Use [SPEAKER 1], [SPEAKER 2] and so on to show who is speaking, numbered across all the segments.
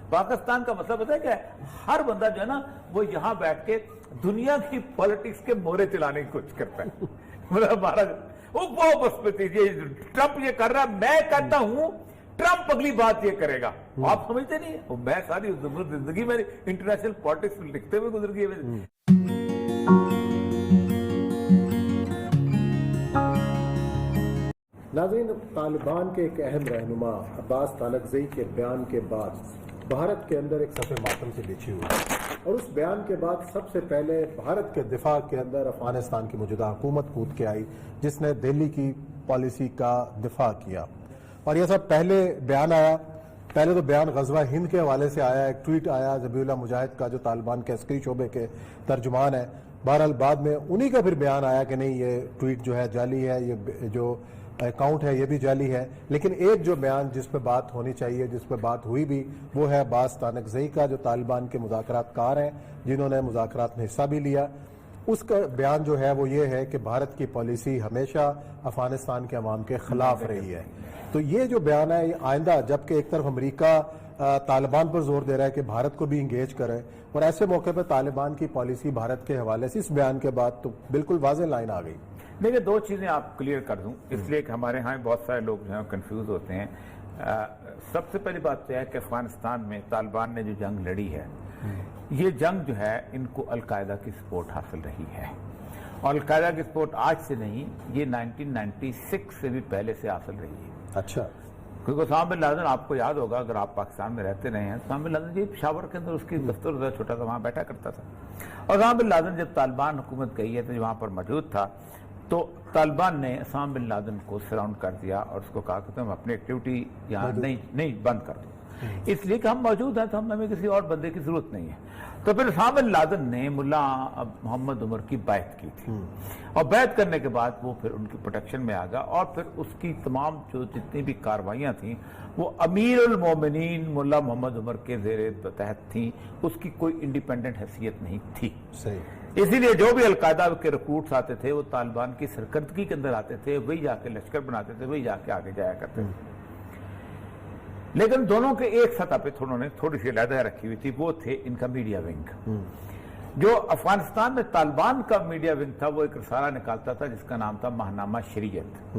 [SPEAKER 1] پاکستان کا مسئلہ پتہ ہے کیا ہے؟ ہر بندہ جو ہے نا وہ یہاں بیٹھ کے دنیا کی پالیٹکس کے مورے چلانے کی کوشش کرتا ہے. مطلب ہمارا وہ بس ٹرمپ یہ کر رہا ہے، میں کہتا ہوں ٹرمپ اگلی بات یہ کرے گا. آپ سمجھتے نہیں ہیں؟ میں ساری زندگی میں انٹرنیشنل پالیٹکس لکھتے ہوئے گزر گئی.
[SPEAKER 2] ناظرین، طالبان کے ایک اہم رہنما عباس طالقزئی کے بیان کے بعد بھارت کے اندر ایک صفحہ ماتم سے بچھی ہوئی، اور اس بیان کے بعد سب سے پہلے بھارت کے دفاع کے اندر افغانستان کی موجودہ حکومت کود کے آئی، جس نے دہلی کی پالیسی کا دفاع کیا. اور یہ سب پہلے بیان آیا. پہلے تو بیان غزوہ ہند کے حوالے سے آیا، ایک ٹویٹ آیا ذبیح اللہ مجاہد کا جو طالبان کے عسکری شعبے کے ترجمان ہے. بہرحال بعد میں انہی کا پھر بیان آیا کہ نہیں، یہ ٹویٹ جو ہے جعلی ہے، یہ جو اکاؤنٹ ہے یہ بھی جعلی ہے. لیکن ایک جو بیان جس پہ بات ہونی چاہیے، جس پہ بات ہوئی بھی، وہ ہے عباس طالقزئی کا، جو طالبان کے مذاکرات کار ہیں، جنہوں نے مذاکرات میں حصہ بھی لیا. اس کا بیان جو ہے وہ یہ ہے کہ بھارت کی پالیسی ہمیشہ افغانستان کے عوام کے خلاف رہی ہے. تو یہ جو بیان ہے، یہ آئندہ جبکہ ایک طرف امریکہ طالبان پر زور دے رہا ہے کہ بھارت کو بھی انگیج کرے، اور ایسے موقع پہ طالبان کی پالیسی بھارت کے حوالے سے اس بیان کے بعد تو بالکل واضح لائن آ گئی.
[SPEAKER 1] دیکھیں، دو چیزیں آپ کلیئر کر دوں، اس لیے کہ ہمارے ہاں بہت سارے لوگ جو ہیں کنفیوز ہوتے ہیں. سب سے پہلی بات تو ہے کہ افغانستان میں طالبان نے جو جنگ لڑی ہے، یہ جنگ جو ہے ان کو القاعدہ کی سپورٹ حاصل رہی ہے. اور القاعدہ کی سپورٹ آج سے نہیں، یہ 1996 سے بھی پہلے سے حاصل رہی ہے.
[SPEAKER 2] اچھا.
[SPEAKER 1] کیونکہ اسامہ بن لادن، آپ کو یاد ہوگا اگر آپ پاکستان میں رہتے رہے ہیں، اسامہ بن لادن جی پشاور کے اندر اس کی دفتر چھوٹا تھا، وہاں بیٹھا کرتا تھا. اور اسامہ بن لادن جب طالبان حکومت گئی ہے تو وہاں پر موجود تھا، تو طالبان نے اسامہ بن لادن کو سراؤنڈ کر دیا اور اس کو کہا کہ تم اپنی ایکٹیویٹی یہاں نہیں بند کر دو، اس لیے کہ ہم موجود ہیں تو ہمیں کسی اور بندے کی ضرورت نہیں ہے. تو پھر اسامہ بن لادن نے ملا محمد عمر کی بیعت کی تھی، اور بیعت کرنے کے بعد وہ پھر ان کی پروٹیکشن میں آ گیا، اور پھر اس کی تمام جو جتنی بھی کاروائیاں تھیں وہ امیر المومنین ملا محمد عمر کے زیر تحت تھیں، اس کی کوئی انڈیپینڈنٹ حیثیت نہیں تھی.
[SPEAKER 2] صحیح.
[SPEAKER 1] اسی لیے جو بھی القاعدہ کے ریکروٹس آتے تھے وہ طالبان کی سرکردگی کے اندر آتے تھے، وہی جا کے لشکر بناتے تھے، وہی جا کے آگے جایا کرتے تھے. لیکن دونوں کے ایک سطح پہ انہوں نے تھوڑی سی علیحدہ رکھی ہوئی تھی، وہ تھے ان کا میڈیا ونگ. جو افغانستان میں طالبان کا میڈیا ونگ تھا وہ ایک رسالہ نکالتا تھا جس کا نام تھا ماہنامہ شریعت.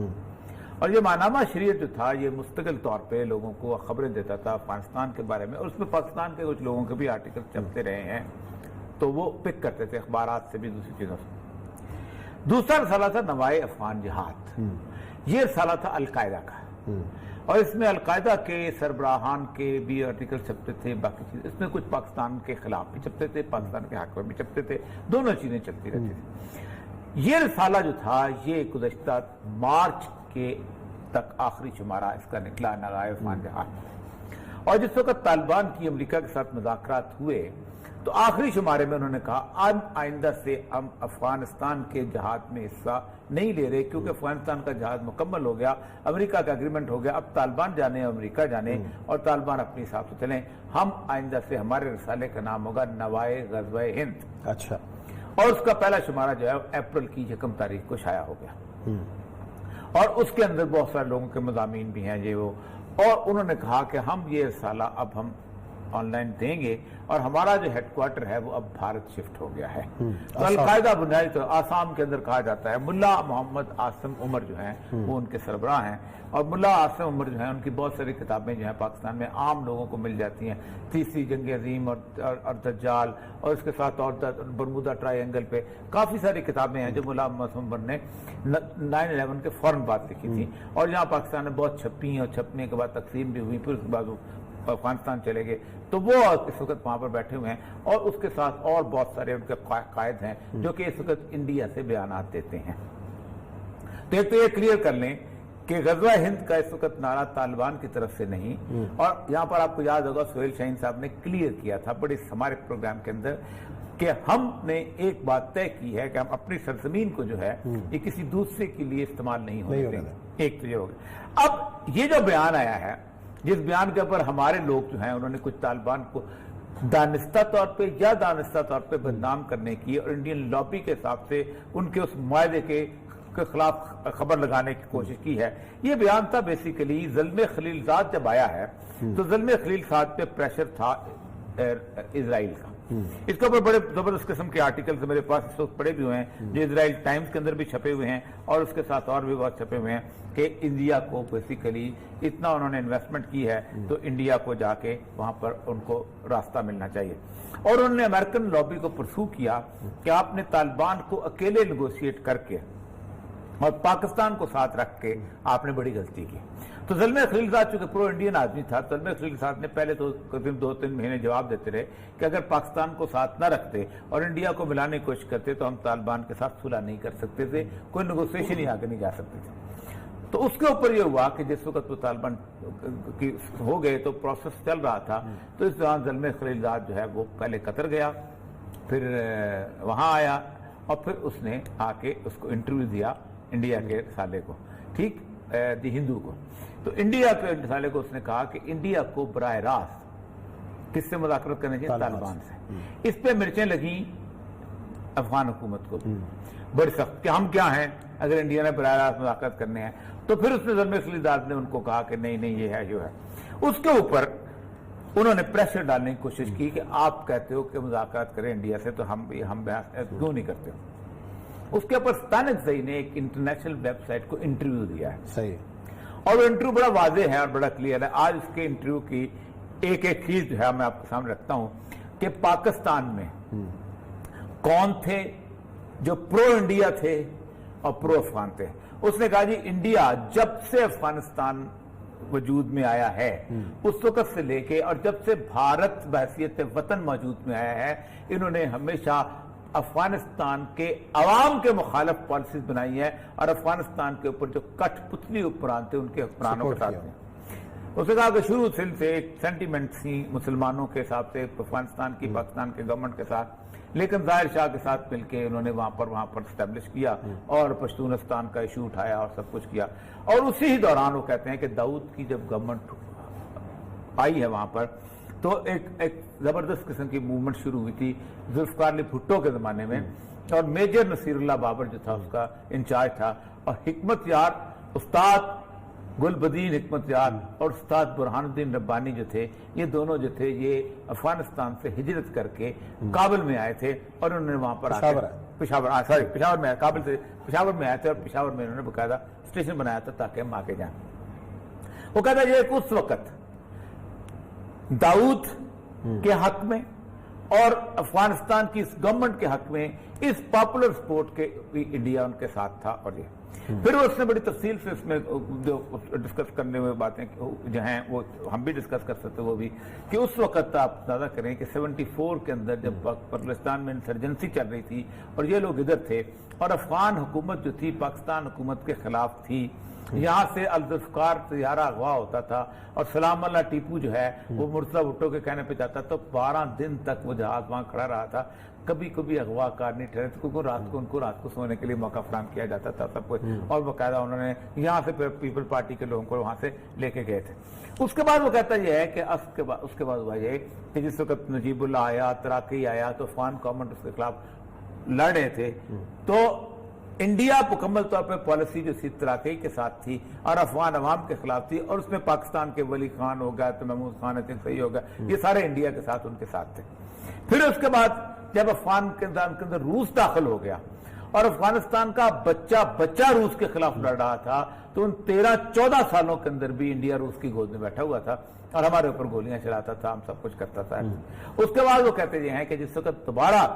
[SPEAKER 1] اور یہ ماہنامہ شریعت جو تھا یہ مستقل طور پہ لوگوں کو خبریں دیتا تھا افغانستان کے بارے میں، اور اس میں پاکستان کے کچھ لوگوں کے بھی آرٹیکل چلتے رہے ہیں، تو وہ پک کرتے تھے اخبارات سے بھی، دوسری چیزوں سے. دوسرا رسالہ تھا نوائے افغان جہاد. یہ رسالہ تھا القاعدہ کا، اور اس میں القاعدہ کے سربراہان کے بھی آرٹیکل چھپتے تھے، باقی چیز اس میں کچھ پاکستان کے خلاف بھی چھپتے تھے، پاکستان کے حق میں بھی چھپتے تھے، دونوں چیزیں چلتی رہتی تھی. یہ رسالہ جو تھا یہ گزشتہ مارچ کے تک آخری شمارہ اس کا نکلا، نوائے افغان جہاد. اور جس وقت طالبان کی امریکہ کے ساتھ مذاکرات ہوئے تو آخری شمارے میں انہوں نے کہا آئندہ سے ہم افغانستان کے جہاد میں حصہ نہیں لے رہے، کیونکہ افغانستان کا جہاد مکمل ہو گیا، امریکہ کا اگریمنٹ ہو گیا، اب طالبان جانے امریکہ جانے، اور طالبان اپنے حساب سے چلیں. ہم آئندہ سے ہمارے رسالے کا نام ہوگا نوائے غزوہ ہند.
[SPEAKER 2] اچھا.
[SPEAKER 1] اور اس کا پہلا شمارہ جو ہے اپریل کی 1 تاریخ کو شائع ہو گیا، اور اس کے اندر بہت سارے لوگوں کے مضامین بھی ہیں یہ وہ. اور انہوں نے کہا کہ ہم یہ رسالہ اب ہم آن لائن دیں گے، اور ہمارا جو ہیڈ کوارٹر ہے وہ اب بھارت شفٹ ہو گیا ہے. تو القاعدہ بنیادی طور آسام کے اندر کہا جاتا ہے. ملا محمد عاصم عمر جو ہیں وہ ان کے سربراہ ہیں، اور ملا عاصم عمر جو ہیں ان کی بہت ساری کتابیں جو ہیں پاکستان میں عام لوگوں کو مل جاتی ہیں. تیسری جنگ عظیم اور دجال، اور اس کے ساتھ اور برمودا ٹرائی اینگل پہ کافی ساری کتابیں ہیں جو ملا عاصم عمر نے 9/11 کے فوراً بعد لکھی تھیں، اور یہاں پاکستان میں بہت چھپی ہیں، اور چھپنے کے بعد تقسیم بھی ہوئی، پھر اس کے بعد افغانستان چلے گئے. تو وہ اس وقت وہاں پر بیٹھے ہوئے ہیں، اور اس کے ساتھ اور بہت سارے ان کے قائد ہیں جو کہ اس وقت انڈیا سے بیانات دیتے ہیں. تو ایک تو یہ کلیئر کر لیں کہ غزوہ ہند کا اس وقت نعرہ طالبان کی طرف سے نہیں. اور یہاں پر آپ کو یاد ہوگا سہیل شاہین صاحب نے کلیئر کیا تھا بڑے ہمارے پروگرام کے اندر کہ ہم نے ایک بات طے کی ہے کہ ہم اپنی سرزمین کو جو ہے یہ کسی دوسرے کے لیے استعمال نہیں ہونے دیں گے. ایک تو یہ ہوگا. اب یہ جو بیان آیا ہے، جس بیان کے اوپر ہمارے لوگ جو ہیں انہوں نے کچھ طالبان کو دانستہ طور پہ یا دانستہ طور پہ بدنام کرنے کی، اور انڈین لابی کے حساب سے ان کے اس معاہدے کے کے خلاف خبر لگانے کی کوشش کی ہے. یہ بیان تھا بیسیکلی زلمے خلیل زاد جب آیا ہے تو زلمے خلیل زاد پہ پریشر تھا اسرائیل کا. اس کے اوپر بڑے زبردست قسم کے آرٹیکلز میرے پاس اس وقت پڑے بھی ہوئے ہیں جو اسرائیل ٹائمز کے اندر بھی چھپے ہوئے ہیں اور اس کے ساتھ اور بھی بہت چھپے ہوئے ہیں کہ انڈیا کو بیسیکلی اتنا انہوں نے انویسٹمنٹ کی ہے تو انڈیا کو جا کے وہاں پر ان کو راستہ ملنا چاہیے. اور انہوں نے امریکن لابی کو پرسو کیا کہ آپ نے طالبان کو اکیلے نیگوشیٹ کر کے اور پاکستان کو ساتھ رکھ کے آپ نے بڑی غلطی کی. تو زلمے خلیل زاد چونکہ پرو انڈین آدمی تھا, زلمے خلیل زاد نے پہلے تو 2-3 مہینے جواب دیتے رہے کہ اگر پاکستان کو ساتھ نہ رکھتے اور انڈیا کو ملانے کی کوشش کرتے تو ہم طالبان کے ساتھ صلح نہیں کر سکتے تھے, کوئی نیگوشیشن ہی آگے نہیں جا سکتے تھے. تو اس کے اوپر یہ ہوا کہ جس وقت وہ طالبان کی ہو گئے تو پروسیس چل رہا تھا, تو اس دوران زلمے خلیل زاد جو ہے وہ پہلے قطر گیا, پھر وہاں آیا اور پھر اس نے آ کے اس کو انٹرویو دیا انڈیا کے رسالے کو, ٹھیک, دی ہندو کو. تو انڈیا کے رسالے کو اس نے کہا کہ انڈیا کو براہ راست کس سے مذاکرات کرنا چاہیے؟ طالبان سے. اس پہ مرچیں لگیں افغان حکومت کو بڑی سخت کہ ہم کیا ہیں اگر انڈیا نے براہ راست مذاکرات کرنے ہیں. تو پھر اس نے زلمے خلیل زاد نے ان کو کہا کہ نہیں یہ ہے جو ہے. اس کے اوپر انہوں نے پریشر ڈالنے کی کوشش کی کہ آپ کہتے ہو کہ مذاکرات کریں انڈیا سے تو ہم کیوں نہیں کرتے. اس کے اوپر ستانک زئی نے ایک انٹرنیشنل ویب سائٹ کو انٹرویو دیا ہے.
[SPEAKER 2] صحیح. اور
[SPEAKER 1] وہ انٹرویو بڑا واضح ہے اور بڑا کلیئر ہے. آج اس کے انٹرویو کی ایک چیز جو ہے میں آپ کے سامنے رکھتا ہوں کہ پاکستان میں کون تھے جو پرو انڈیا تھے اور پرو افغان تھے. اس نے کہا جی انڈیا جب سے افغانستان وجود میں آیا ہے اس وقت سے لے کے اور جب سے بھارت بحیثیت وطن موجود میں آیا ہے انہوں نے ہمیشہ افغانستان کے عوام کے مخالف پالیسیز بنائی ہے اور افغانستان کے اوپر جو کٹ پتلی حکمران تھے ان کے حکمرانوں کے ساتھ ہیں. اس نے کہا کہ شروع سے ایک سینٹیمنٹ تھی مسلمانوں کے حساب سے افغانستان کی پاکستان کے گورنمنٹ کے ساتھ, لیکن ظاہر شاہ کے ساتھ مل کے انہوں نے وہاں پر اسٹیبلش کیا اور پشتونستان کا ایشو اٹھایا اور سب کچھ کیا. اور اسی دوران وہ کہتے ہیں کہ داؤد کی جب گورنمنٹ آئی ہے وہاں پر تو ایک زبردست قسم کی موومنٹ شروع ہوئی تھی ذوالفقار علی بھٹو کے زمانے میں, اور میجر نصیر اللہ بابر جو تھا اس کا انچارج تھا, اور حکمت یار استاد گل بدین حکمت یار اور استاد برہان الدین ربانی جو تھے, یہ دونوں جو تھے یہ افغانستان سے ہجرت کر کے کابل میں آئے تھے اور انہوں نے وہاں پر پشاور میں کابل سے پشاور میں آئے تھے اور پشاور میں انہوں نے باقاعدہ اسٹیشن بنایا تھا تاکہ ہم آگے جائیں. وہ کہتا ہے یہ اس وقت داؤد کے حق میں اور افغانستان کی اس گورنمنٹ کے حق میں اس پاپولر سپورٹ کے انڈیا ان کے ساتھ تھا. اور یہ پھر اس نے بڑی تفصیل سے اس میں جو ڈسکس کرنے ہوئے باتیں جو ہیں وہ ہم بھی ڈسکس کر سکتے وہ بھی کہ اس وقت آپ اندازہ کریں کہ 74 کے اندر جب پاکستان میں انسرجنسی چل رہی تھی اور یہ لوگ ادھر تھے اور افغان حکومت جو تھی پاکستان حکومت کے خلاف تھی, یہاں سے الذوالفقار طیارہ اغوا ہوتا تھا اور سلام اللہ ٹیپو جو ہے وہ مرتضی بھٹو کے کہنے پہ جاتا تو 12 دن تک وہ جہاز وہاں کھڑا رہا تھا. کبھی اغوا کار نہیں ٹھہرے تھے کیونکہ ان کو رات کو سونے کے لیے موقع فراہم کیا جاتا تھا سب کچھ, اور باقاعدہ انہوں نے یہاں سے پیپل پارٹی کے لوگوں کو وہاں سے لے کے گئے تھے. اس کے بعد وہ کہتا یہ ہے کہ اس کے بعد ہوا یہ کہ جس وقت نجیب اللہ آیا, تراکی آیا تو افغان گورنمنٹ اس کے خلاف لڑ رہے تھے تو انڈیا مکمل طور پہ پالیسی جو تھی تراکی کے ساتھ تھی اور افغان عوام کے خلاف تھی, اور اس میں پاکستان کے ولی خان ہو گیا تو محمود خان صحیح ہو گیا, یہ سارے انڈیا کے ساتھ ان کے ساتھ تھے. پھر اس کے بعد جب افغان کے اندر روس داخل ہو گیا اور افغانستان کا بچہ روس کے خلاف لڑ رہا تھا تو ان 13-14 سالوں کے اندر بھی انڈیا روس کی گود میں بیٹھا ہوا تھا اور ہمارے اوپر گولیاں چلاتا تھا, ہم سب کچھ کرتا تھا. اس کے بعد وہ کہتے یہ ہیں کہ جس وقت دوبارہ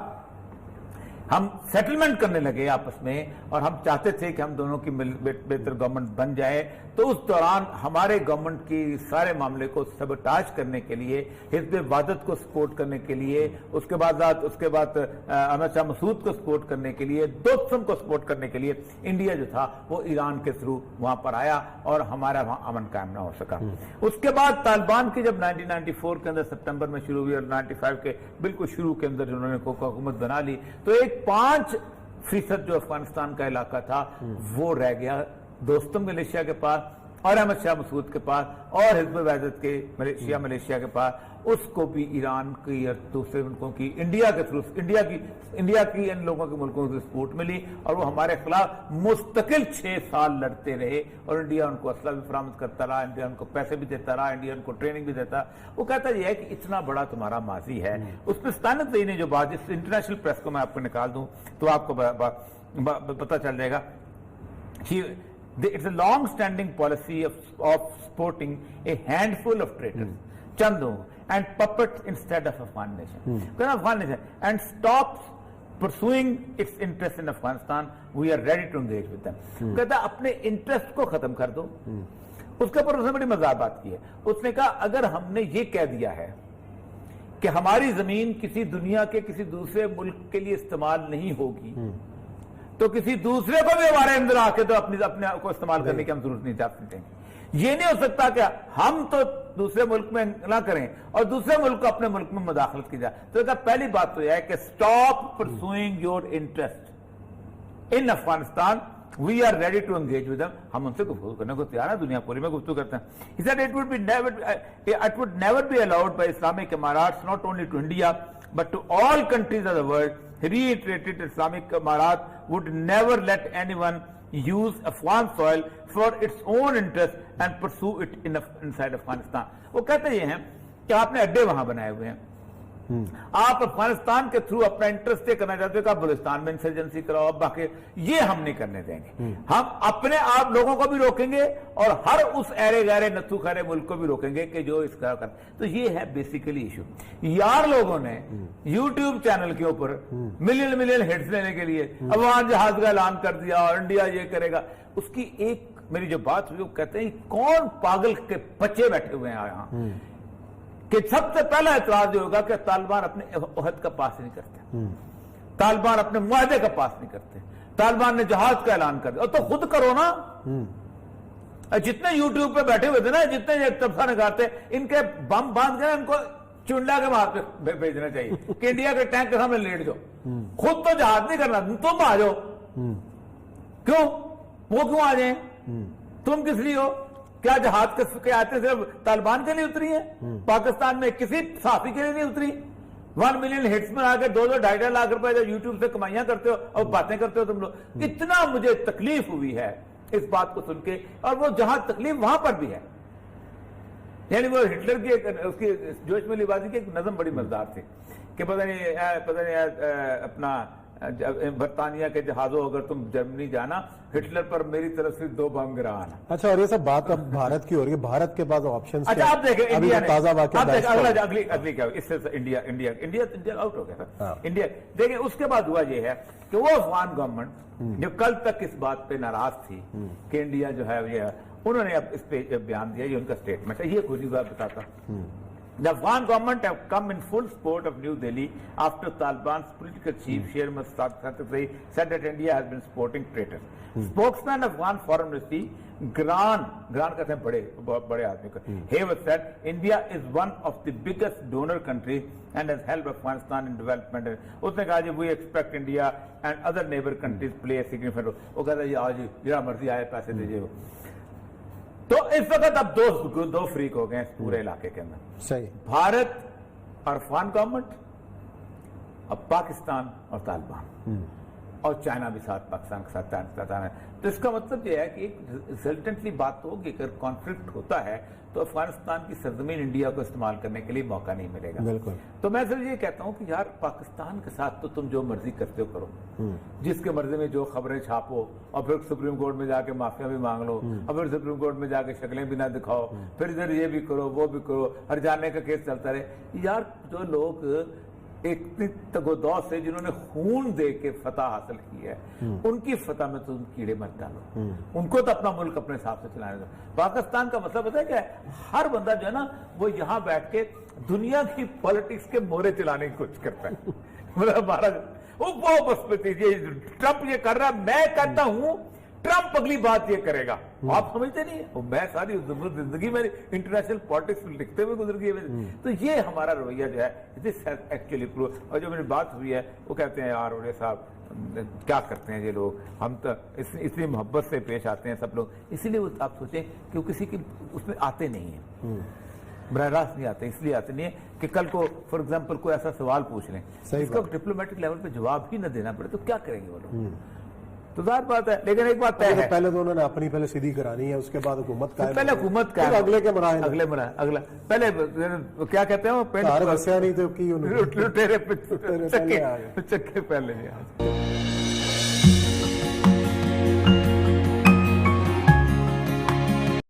[SPEAKER 1] ہم سیٹلمنٹ کرنے لگے آپس میں اور ہم چاہتے تھے کہ ہم دونوں کی بہتر گورنمنٹ بن جائے, تو اس دوران ہمارے گورنمنٹ کی سارے معاملے کو سبوٹاج کرنے کے لیے, حزب وحدت کو سپورٹ کرنے کے لیے, اس کے بعد احمد شاہ مسعود کو سپورٹ کرنے کے لیے, دوستم کو سپورٹ کرنے کے لیے انڈیا جو تھا وہ ایران کے تھرو وہاں پر آیا اور ہمارا وہاں امن قائم نہ ہو سکا. اس کے بعد طالبان کی جب 1994 کے اندر سپٹمبر میں شروع ہوئی اور 95 کے بالکل شروع کے اندر انہوں نے حکومت بنا لی تو ایک 5% جو افغانستان کا علاقہ تھا وہ رہ گیا دوستم ملیشیا کے پاس اور احمد شاہ مسعود کے پاس اور حزب وحدت کے ملیشیا کے پاس, اس کو بھی ایران کی اور دوسرے ملکوں کی انڈیا کے تھرو انڈیا کی ان لوگوں کے ملکوں سے سپورٹ ملی اور وہ ہمارے خلاف مستقل 6 سال لڑتے رہے اور انڈیا ان کو اسلحہ بھی فراہم کرتا رہا، انڈیا ان کو پیسے بھی دیتا رہا، انڈیا ان کو ٹریننگ بھی دیتا. وہ کہتا یہ ہے کہ اتنا بڑا تمہارا ماضی ہے. اس پہ ستانت زئی نے جو بات جس انٹرنیشنل پریس کو میں آپ کو نکال دوں تو آپ کو پتہ چل جائے گا. It's a long-standing policy of supporting a handful of traitors, Chandon, and puppets instead of Afghan nation. And stops pursuing its interest in Afghanistan. We are ready to engage with them. کہتا اپنے interest کو ختم کر دو. اس کے اوپر اس نے بڑی مزاح بات کی ہے. اس نے کہا اگر ہم نے یہ کہہ دیا ہے کہ ہماری زمین کسی دنیا کے کسی دوسرے ملک کے لیے استعمال نہیں ہوگی تو کسی دوسرے کو بھی ہمارے اندر آ کے تو اپنے کو استعمال کرنے کی ہم ضرورت نہیں چاہتے ہیں. یہ نہیں ہو سکتا کہ ہم تو دوسرے ملک میں نہ کریں اور دوسرے ملک کو اپنے ملک میں مداخلت کی جائے. تو پہلی بات تو یہ ہے کہ stop pursuing your interest in Afghanistan. We are ready to engage with them. ہم ان سے گفتگو کرنے کو تیار ہیں، دنیا پوری میں گفتگو کرتے ہیں. He said it would never be allowed by Islamic Emirates not only to India but to all countries of the world. He reiterated that Islamic Emirates would never let anyone use Afghan soil for its own interest and pursue it inside Afghanistan. وہ کہتے یہ ہیں کہ آپ نے اڈے وہاں بنائے ہوئے ہیں، آپ افغانستان کے تھرو اپنا انٹرسٹ یہ کرنا چاہتے ہو کہ آپ بلوچستان میں انسرجنسی کراؤ، باقی یہ ہم نہیں کرنے دیں گے. ہم اپنے آپ لوگوں کو بھی روکیں گے اور ہر اس ایرے غیرے نتھو خیرے ملک کو بھی روکیں گے کہ جو اس کا کر. تو یہ ہے بیسیکلی ایشو. یار لوگوں نے یوٹیوب چینل کے اوپر ملین ہٹس لینے کے لیے افغان جہاز کا اعلان کر دیا اور انڈیا یہ کرے گا. اس کی ایک میری جو بات ہوئی وہ کہتے ہیں کون پاگل کے بچے بیٹھے ہوئے ہیں یہاں کہ سب سے پہلا اعتراض یہ ہوگا کہ طالبان اپنے عہد کا پاس نہیں کرتے، طالبان اپنے معاہدے کا پاس نہیں کرتے، طالبان نے جہاز کا اعلان کر دیا. اور تو خود کرو نا. جتنے یوٹیوب پہ بیٹھے ہوئے تھے نا، جتنے تبصرہ نگارتے، ان کے بم باندھ کے ان کو چنڈا کے مار پہ بھیجنا چاہیے کہ انڈیا کے ٹینک کے سامنے لیٹ جاؤ. خود تو جہاز نہیں کرنا، تم آ جاؤ. کیوں وہ کیوں آ جائیں؟ تم کس لیے ہو؟ کیا جہاز کے آتے صرف طالبان کے لیے اتری ہیں؟ پاکستان میں کسی صحافی کے لیے نہیں اتری. 1 ملین ہٹس میں آ کے 2-2.5 لاکھ روپے جو یوٹیوب سے کمائیاں کرتے ہو اور باتیں کرتے ہو تم لوگ. اتنا مجھے تکلیف ہوئی ہے اس بات کو سن کے. اور وہ جہاں تکلیف وہاں پر بھی ہے. یعنی وہ ہٹلر کی اس کی جوش میں بازی کی ایک نظم بڑی مزدار تھی کہ پتہ نہیں اپنا برطانیہ کے جہازوں اگر تم جرمنی جانا، ہٹلر پر میری طرف سے 2 بم گرانا.
[SPEAKER 2] اچھا، اور یہ سب بات اب بھارت کی ہو رہی ہے. بھارت کے پاس آپشنز
[SPEAKER 1] اچھا آپ دیکھیں انڈیا نے
[SPEAKER 2] تازہ واقعہ
[SPEAKER 1] اگلی کیا اس سے انڈیا آؤٹ ہو گیا تھا. انڈیا دیکھیں اس کے بعد ہوا یہ ہے کہ وہ افغان گورنمنٹ جو کل تک اس بات پہ ناراض تھی کہ انڈیا جو ہے یہ انہوں نے اب اس پہ بیان دیا. یہ ان کا اسٹیٹمنٹ ہے. یہ خود ہی بات بتاتا. The Afghan government have come in full support of New Delhi after Taliban's political chief Sher Mustaq said that India has been supporting traitors. Spokesman of Afghan Foreign Ministry Gran کہتے ہیں بڑے آدمی کو, Hayward said India is one of the biggest donor countries and has helped Afghanistan in development. اس نے کہا جی we expect India and other neighbor countries play a significant role. وہ کہتا ہے جی آؤ جی جہاں مرضی آئے پیسے دیجیے. تو اس وقت اب دو فریق ہو گئے اس پورے علاقے کے اندر,
[SPEAKER 2] صحیح,
[SPEAKER 1] بھارت اور افغان گورنمنٹ, اب پاکستان اور طالبان, اور چائنا بھی ساتھ پاکستان کے ساتھ ہے. تو اس کا مطلب یہ ہے کہ ایک ریزلٹنٹلی بات ہوگی اگر کانفلکٹ ہوتا ہے تو افغانستان کی سرزمین انڈیا کو استعمال کرنے کے لیے موقع نہیں ملے گا.
[SPEAKER 2] بالکل. تو
[SPEAKER 1] میں صرف یہ کہتا ہوں کہ یار پاکستان کے ساتھ تو تم جو مرضی کرتے ہو کرو, جس کے مرضی میں جو خبریں چھاپو اور پھر سپریم کورٹ میں جا کے معافیا بھی مانگ لو, اور پھر سپریم کورٹ میں جا کے شکلیں بھی نہ دکھاؤ, پھر ادھر یہ بھی کرو وہ بھی کرو, ہر جانے کا کیس چلتا رہے. یار جو لوگ اتنی تگودو سے جنہوں نے خون دے کے فتح حاصل کی ہے, ان کی فتح میں تم کیڑے مت ڈالو. ان کو تو اپنا ملک اپنے حساب سے چلانے دو. پاکستان کا مسئلہ پتہ ہے کیا ہے, ہر بندہ جو ہے نا وہ یہاں بیٹھ کے دنیا کی پالیٹکس کے مورے چلانے کی کوشش کرتا ہے. مطلب ہمارا وہ بس ٹرمپ یہ کر رہا, میں کہتا ہوں ٹرمپ اگلی بات یہ کرے گا. آپ سمجھتے نہیں ہیں, میں ساری زندگی میں انٹرنیشنل پالیٹکس لکھتے ہوئے گزر گئی. تو یہ ہمارا رویہ جو ہے دس ہیز ایکچولی پروو. اور جو میری بات ہوئی ہے وہ کہتے ہیں یار اوڑے صاحب کیا کرتے ہیں یہ لوگ, ہم تو اتنی محبت سے پیش آتے ہیں سب لوگ, اسی لیے آپ سوچیں کہ وہ کسی کی اس میں آتے نہیں ہیں. براہ راست نہیں آتے، اس لیے آتے نہیں ہے کہ کل کو فار ایگزامپل کوئی ایسا سوال پوچھ لیں اس کو ڈپلومیٹک لیول پہ جواب ہی نہ دینا پڑے تو کیا کریں گے وہ لوگ؟ تو ظاہر بات ہے، لیکن ایک بات طے ہے،
[SPEAKER 2] پہلے تو انہوں نے اپنی پہلے سیدھی کرانی ہے، اس کے بعد حکومت قائم،
[SPEAKER 1] پہلے حکومت کا
[SPEAKER 2] اگلے کے مراحل،
[SPEAKER 1] اگلا پہلے کیا کہتے ہیں وہ
[SPEAKER 2] بسیا نہیں تو کی
[SPEAKER 1] لٹیرے چکے پہلے